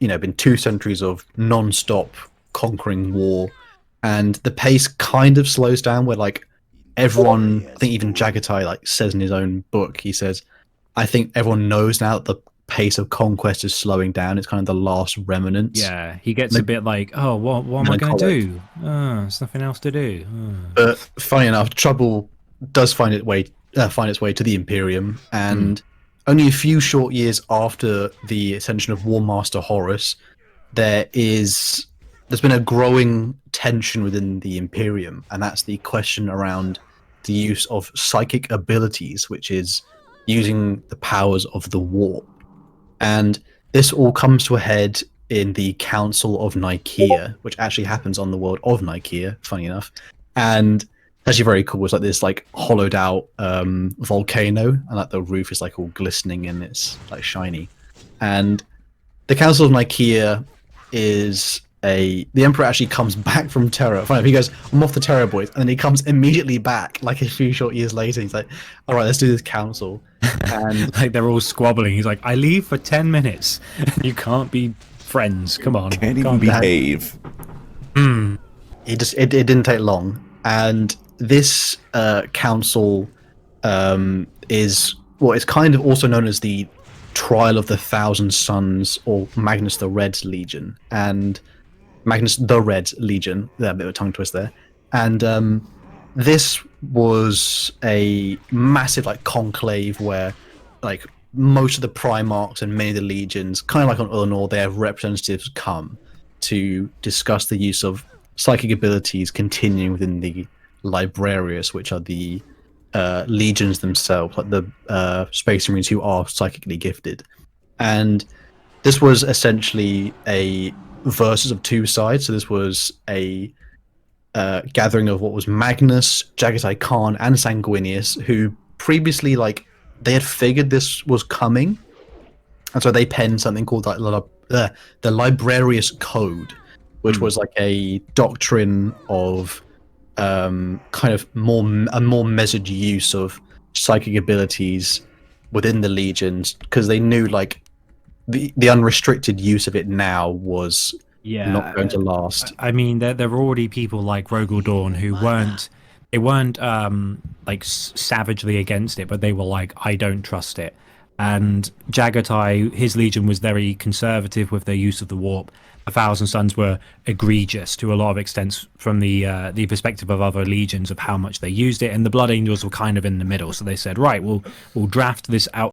been 2 centuries of non-stop conquering war, and the pace kind of slows down. Where like everyone, I think even Jagatai like says in his own book, he says, I think everyone knows now that the pace of conquest is slowing down. It's kind of the last remnants. Yeah, he gets a bit like, oh, what am I going to do? Oh, there's nothing else to do. Oh. But funny enough, trouble does find its way to the Imperium, and only a few short years after the ascension of War Master Horus, there's been a growing tension within the Imperium, and that's the question around the use of psychic abilities, which is using the powers of the warp. And this all comes to a head in the Council of Nicaea, which actually happens on the world of Nicaea, funny enough. And it's actually very cool. It's like this like hollowed out volcano, and like the roof is like all glistening and it's like shiny. And the Council of Nicaea is the Emperor actually comes back from Terra. Funny, he goes, I'm off the Terra, boys, and then he comes immediately back like a few short years later. He's like, all right, let's do this council. And like they're all squabbling. He's like, I leave for 10 minutes. You can't be friends. Come on. Can't even behave. It didn't take long. And this council is what is kind of also known as the Trial of the Thousand Suns, or Magnus the Red's Legion. And Magnus the Red Legion, a bit of a tongue twist there. And this was a massive like conclave where like most of the Primarchs and many of the legions, kind of like on Ullanor, their representatives come to discuss the use of psychic abilities continuing within the Librarius, which are the legions themselves, like the Space Marines who are psychically gifted. And this was essentially a versus of two sides. So this was a gathering of what was Magnus, Jagatai Khan, and Sanguinius, who previously like they had figured this was coming, and so they penned something called like the Librarius Code, which was like a doctrine of kind of a more measured use of psychic abilities within the legions, because they knew like the unrestricted use of it now was not going to last. I mean, there were already people like Rogel Dawn who weren't like savagely against it, but they were like, I don't trust it. And Jagatai, his legion was very conservative with their use of the warp. A Thousand Suns were egregious to a lot of extents from the perspective of other legions of how much they used it, and the Blood Angels were kind of in the middle. So they said, right, we'll draft this out